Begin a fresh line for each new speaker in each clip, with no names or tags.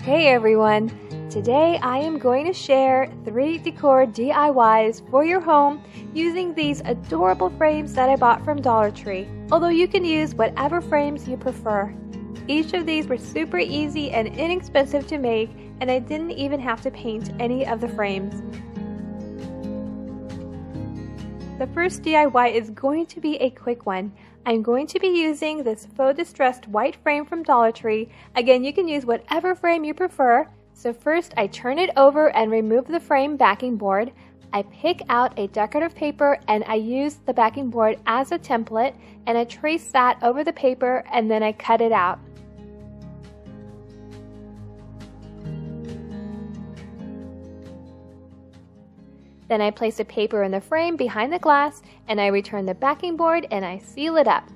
Hey everyone! Today I am going to share 3 Decor DIYs for your home using these adorable frames that I bought from Dollar Tree, although you can use whatever frames you prefer. Each of these were super easy and inexpensive to make, and I didn't even have to paint any of the frames. The first DIY is going to be a quick one. I'm going to be using this faux distressed white frame from Dollar Tree. Again, you can use whatever frame you prefer. So first I turn it over and remove the frame backing board. I pick out a decorative paper and I use the backing board as a template, and I trace that over the paper and then I cut it out. Then I place a paper in the frame behind the glass and I return the backing board and I seal it up.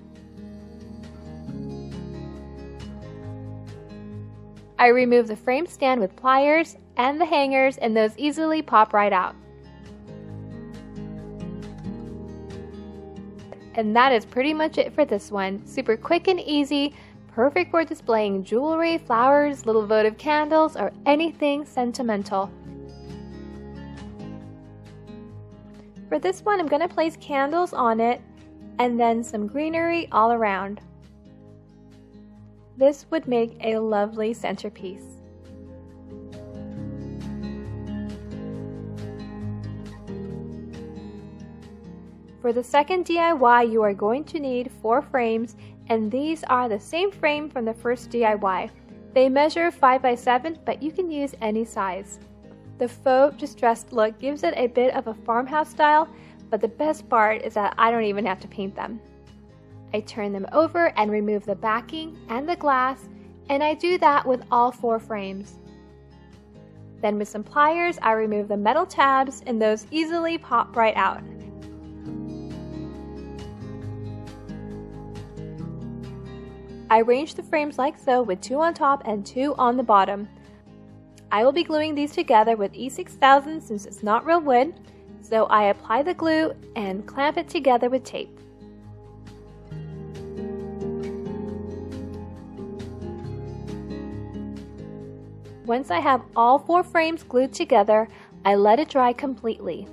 I remove the frame stand with pliers and the hangers, and those easily pop right out. And that is pretty much it for this one. Super quick and easy, perfect for displaying jewelry, flowers, little votive candles, or anything sentimental. For this one, I'm going to place candles on it and then some greenery all around. This would make a lovely centerpiece. For the second DIY, you are going to need 4 frames, and these are the same frame from the first DIY. They measure 5 by 7, but you can use any size. The faux distressed look gives it a bit of a farmhouse style, but the best part is that I don't even have to paint them. I turn them over and remove the backing and the glass, and I do that with all 4 frames. Then with some pliers, I remove the metal tabs, and those easily pop right out. I arrange the frames like so, with 2 on top and 2 on the bottom. I will be gluing these together with E6000 since it's not real wood, so I apply the glue and clamp it together with tape. Once I have all 4 frames glued together, I let it dry completely.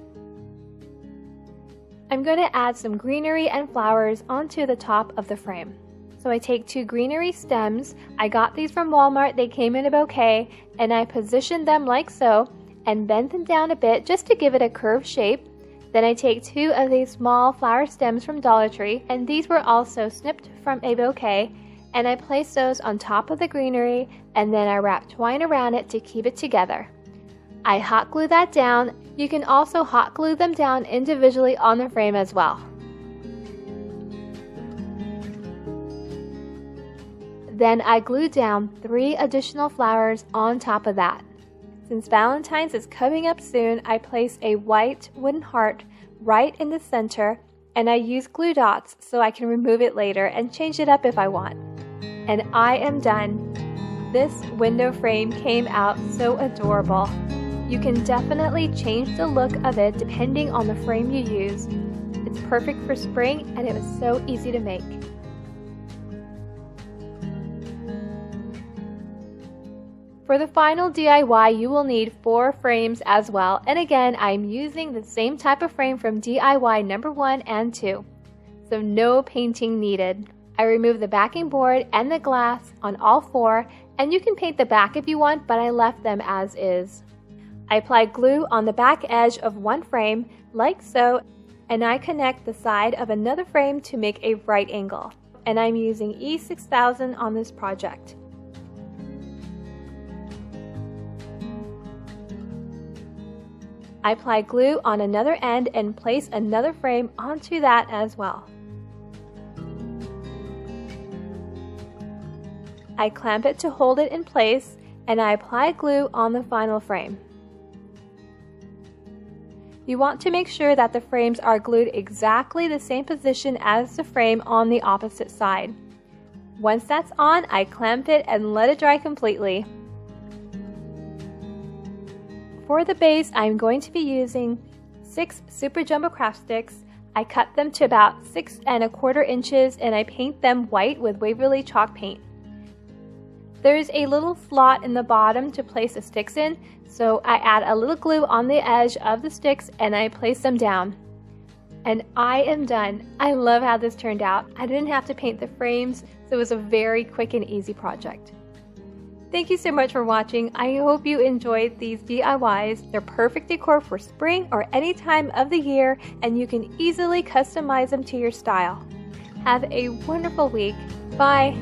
I'm going to add some greenery and flowers onto the top of the frame. So I take 2 greenery stems. I got these from Walmart. They came in a bouquet, and I position them like so and bend them down a bit just to give it a curved shape. Then I take 2 of these small flower stems from Dollar Tree, and these were also snipped from a bouquet, and I place those on top of the greenery, and then I wrap twine around it to keep it together. I hot glue that down. You can also hot glue them down individually on the frame as well. Then I glue down 3 additional flowers on top of that. Since Valentine's is coming up soon, I place a white wooden heart right in the center, and I use glue dots so I can remove it later and change it up if I want. And I am done. This window frame came out so adorable. You can definitely change the look of it depending on the frame you use. It's perfect for spring, and it was so easy to make. For the final DIY, you will need 4 frames as well, and again, I'm using the same type of frame from DIY number 1 and 2, so no painting needed. I remove the backing board and the glass on all 4, and you can paint the back if you want, but I left them as is. I apply glue on the back edge of one frame, like so, and I connect the side of another frame to make a right angle, and I'm using E6000 on this project. I apply glue on another end and place another frame onto that as well. I clamp it to hold it in place, and I apply glue on the final frame. You want to make sure that the frames are glued exactly the same position as the frame on the opposite side. Once that's on, I clamp it and let it dry completely. For the base, I'm going to be using 6 Super Jumbo Craft Sticks. I cut them to about 6 1/4 inches and I paint them white with Waverly chalk paint. There's a little slot in the bottom to place the sticks in, so I add a little glue on the edge of the sticks and I place them down. And I am done. I love how this turned out. I didn't have to paint the frames, so it was a very quick and easy project. Thank you so much for watching. I hope you enjoyed these DIYs. They're perfect decor for spring or any time of the year, and you can easily customize them to your style. Have a wonderful week. Bye!